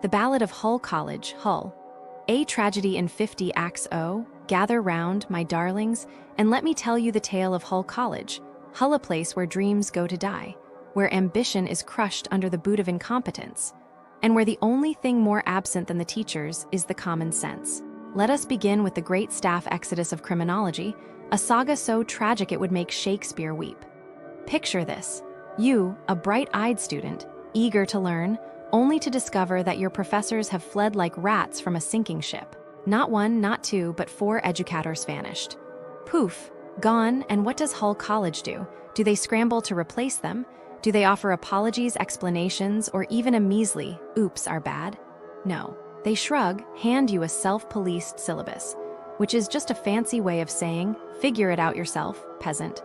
The Ballad of Hull College, Hull. A tragedy in 50 acts. O, gather round, my darlings, and let me tell you the tale of Hull College. Hull, a place where dreams go to die, where ambition is crushed under the boot of incompetence, and where the only thing more absent than the teachers is the common sense. Let us begin with the great staff exodus of criminology, a saga so tragic it would make Shakespeare weep. Picture this: you, a bright-eyed student, eager to learn, only to discover that your professors have fled like rats from a sinking ship. Not one, not two, but 4 educators vanished. Poof, gone, and what does Hull College do? Do they scramble to replace them? Do they offer apologies, explanations, or even a measly, oops, our bad? No. They shrug, hand you a self-policed syllabus, which is just a fancy way of saying, figure it out yourself, peasant.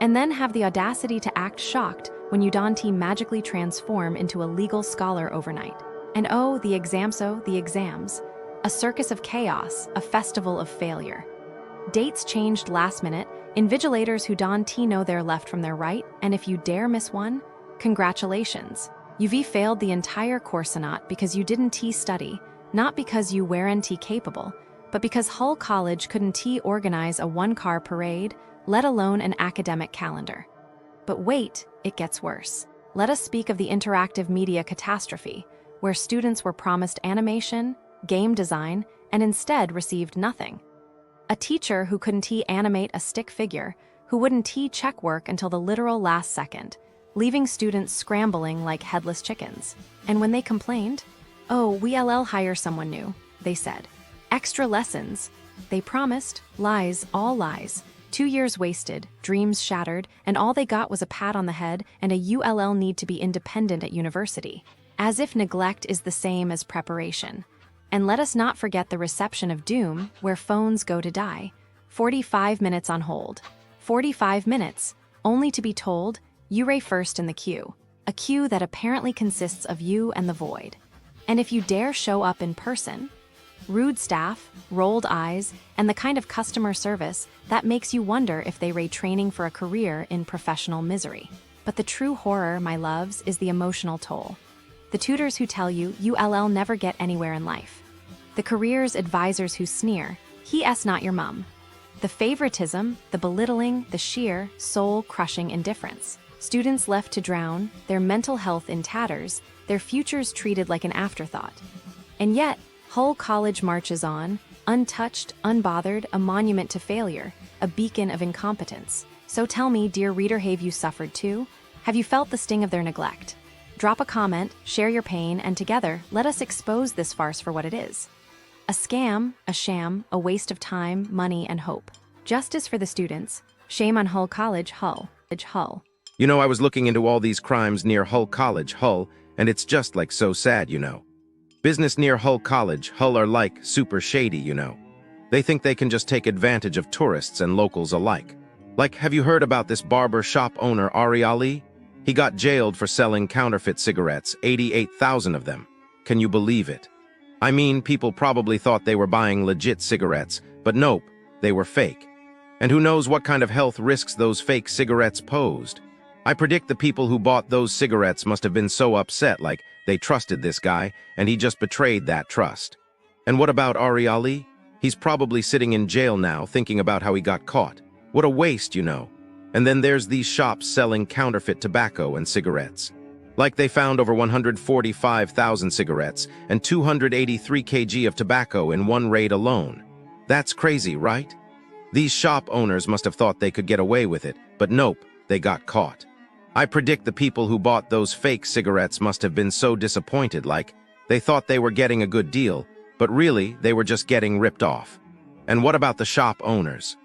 And then have the audacity to act shocked when you magically transform into a legal scholar overnight. And oh, the exams, a circus of chaos, a festival of failure. Dates changed last minute, invigilators who know their left from their right, and if you dare miss one, congratulations. You've failed the entire course not because you didn't study, not because you weren't capable, but because Hull College couldn't organize a one-car parade, let alone an academic calendar. But wait, it gets worse. Let us speak of the interactive media catastrophe, where students were promised animation, game design, and instead received nothing. A teacher who couldn't animate a stick figure, who wouldn't check work until the literal last second, leaving students scrambling like headless chickens. And when they complained, "Oh, we'll hire someone new," they said. Extra lessons. They promised, lies, all lies. 2 years wasted, dreams shattered, and all they got was a pat on the head and a ULL need to be independent at university. As if neglect is the same as preparation. And let us not forget the reception of doom, where phones go to die. 45 minutes on hold. 45 minutes, only to be told, you're first in the queue. A queue that apparently consists of you and the void. And if you dare show up in person, rude staff, rolled eyes, and the kind of customer service that makes you wonder if they rate training for a career in professional misery. But the true horror, my loves, is the emotional toll. The tutors who tell you ULL never get anywhere in life. The careers advisors who sneer, he's not your mum. The favoritism, the belittling, the sheer, soul-crushing indifference. Students left to drown, their mental health in tatters, their futures treated like an afterthought. And yet, Hull College marches on, untouched, unbothered, a monument to failure, a beacon of incompetence. So tell me, dear reader, have you suffered too? Have you felt the sting of their neglect? Drop a comment, share your pain, and together, let us expose this farce for what it is. A scam, a sham, a waste of time, money, and hope. Justice for the students. Shame on Hull College, Hull. You know, I was looking into all these crimes near Hull College, Hull, and it's just like so sad, you know. Business near Hull College, Hull are like super shady, you know. They think they can just take advantage of tourists and locals alike. Like, have you heard about this barber shop owner, Ari Ali? He got jailed for selling counterfeit cigarettes, 88,000 of them. Can you believe it? I mean, people probably thought they were buying legit cigarettes, but nope, they were fake. And who knows what kind of health risks those fake cigarettes posed. I predict the people who bought those cigarettes must have been so upset, like they trusted this guy, and he just betrayed that trust. And what about Ari Ali? He's probably sitting in jail now, thinking about how he got caught. What a waste, you know. And then there's these shops selling counterfeit tobacco and cigarettes. Like they found over 145,000 cigarettes and 283 kg of tobacco in one raid alone. That's crazy, right? These shop owners must have thought they could get away with it, but nope, they got caught. I predict the people who bought those fake cigarettes must have been so disappointed, like they thought they were getting a good deal, but really they were just getting ripped off. And what about the shop owners?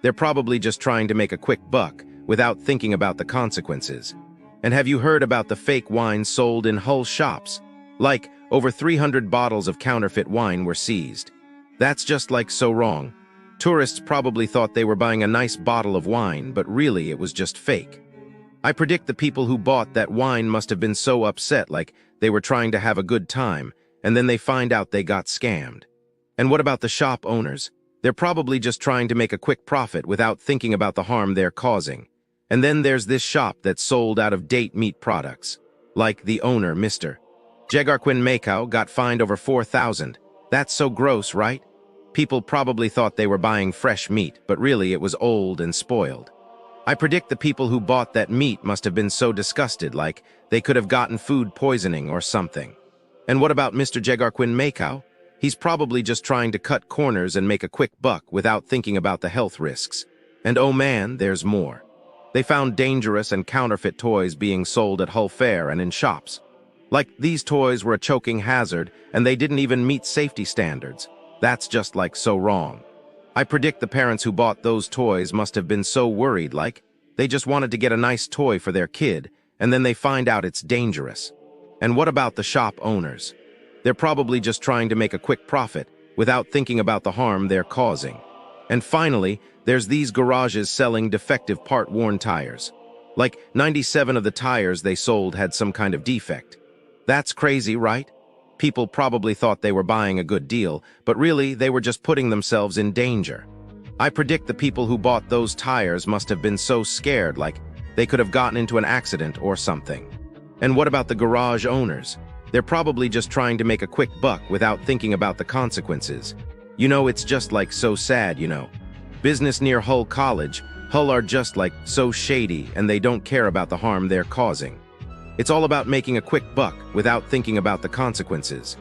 They're probably just trying to make a quick buck without thinking about the consequences. And have you heard about the fake wine sold in Hull shops? Like, over 300 bottles of counterfeit wine were seized. That's just like so wrong. Tourists probably thought they were buying a nice bottle of wine, but really it was just fake. I predict the people who bought that wine must have been so upset, like they were trying to have a good time, and then they find out they got scammed. And what about the shop owners? They're probably just trying to make a quick profit without thinking about the harm they're causing. And then there's this shop that's sold out of date meat products. Like the owner, Mr. Jegarquin Makau, got fined over 4,000. That's so gross, right? People probably thought they were buying fresh meat, but really it was old and spoiled. I predict the people who bought that meat must have been so disgusted, like they could have gotten food poisoning or something. And what about Mr. Jegarquin Makau? He's probably just trying to cut corners and make a quick buck without thinking about the health risks. And oh man, there's more. They found dangerous and counterfeit toys being sold at Hull Fair and in shops. Like, these toys were a choking hazard, and they didn't even meet safety standards. That's just like so wrong. I predict the parents who bought those toys must have been so worried, like they just wanted to get a nice toy for their kid, and then they find out it's dangerous. And what about the shop owners? They're probably just trying to make a quick profit without thinking about the harm they're causing. And finally, there's these garages selling defective part-worn tires. Like, 97 of the tires they sold had some kind of defect. That's crazy, right? People probably thought they were buying a good deal, but really they were just putting themselves in danger. I predict the people who bought those tires must have been so scared, like they could have gotten into an accident or something. And what about the garage owners? They're probably just trying to make a quick buck without thinking about the consequences. You know, it's just like so sad, you know. Business near Hull College, Hull are just like so shady, and they don't care about the harm they're causing. It's all about making a quick buck without thinking about the consequences.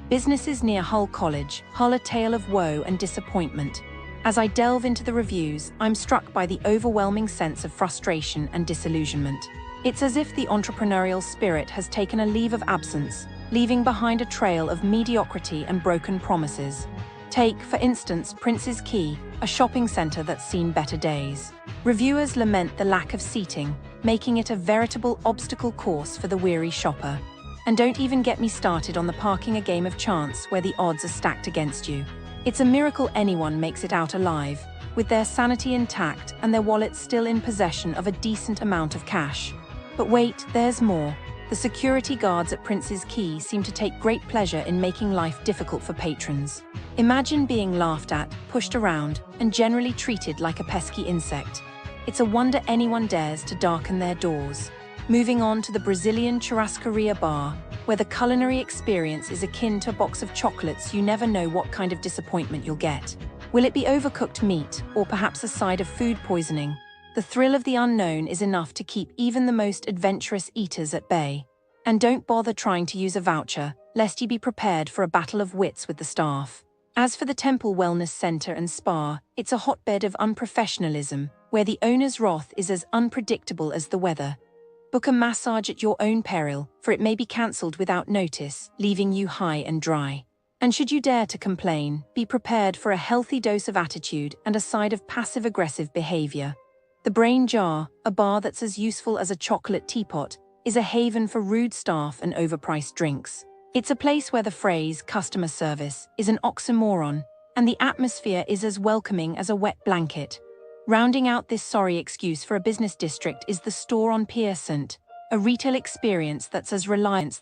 Businesses near Hull College, Hull a tale of woe and disappointment. As I delve into the reviews, I'm struck by the overwhelming sense of frustration and disillusionment. It's as if the entrepreneurial spirit has taken a leave of absence, leaving behind a trail of mediocrity and broken promises. Take, for instance, Prince's Quay, a shopping centre that's seen better days. Reviewers lament the lack of seating, making it a veritable obstacle course for the weary shopper. And don't even get me started on the parking a game of chance where the odds are stacked against you. It's a miracle anyone makes it out alive, with their sanity intact and their wallets still in possession of a decent amount of cash. But wait, there's more. The security guards at Prince's Quay seem to take great pleasure in making life difficult for patrons. Imagine being laughed at, pushed around, and generally treated like a pesky insect. It's a wonder anyone dares to darken their doors. Moving on to the Brazilian Churrascaria Bar, where the culinary experience is akin to a box of chocolates. You never know what kind of disappointment you'll get. Will it be overcooked meat, or perhaps a side of food poisoning? The thrill of the unknown is enough to keep even the most adventurous eaters at bay. And don't bother trying to use a voucher, lest you be prepared for a battle of wits with the staff. As for the Temple Wellness Center and Spa, it's a hotbed of unprofessionalism, where the owner's wrath is as unpredictable as the weather. Book a massage at your own peril, for it may be cancelled without notice, leaving you high and dry. And should you dare to complain, be prepared for a healthy dose of attitude and a side of passive-aggressive behavior. The Brain Jar, a bar that's as useful as a chocolate teapot, is a haven for rude staff and overpriced drinks. It's a place where the phrase customer service is an oxymoron, and the atmosphere is as welcoming as a wet blanket. Rounding out this sorry excuse for a business district is the store on Pier St, a retail experience that's as reliant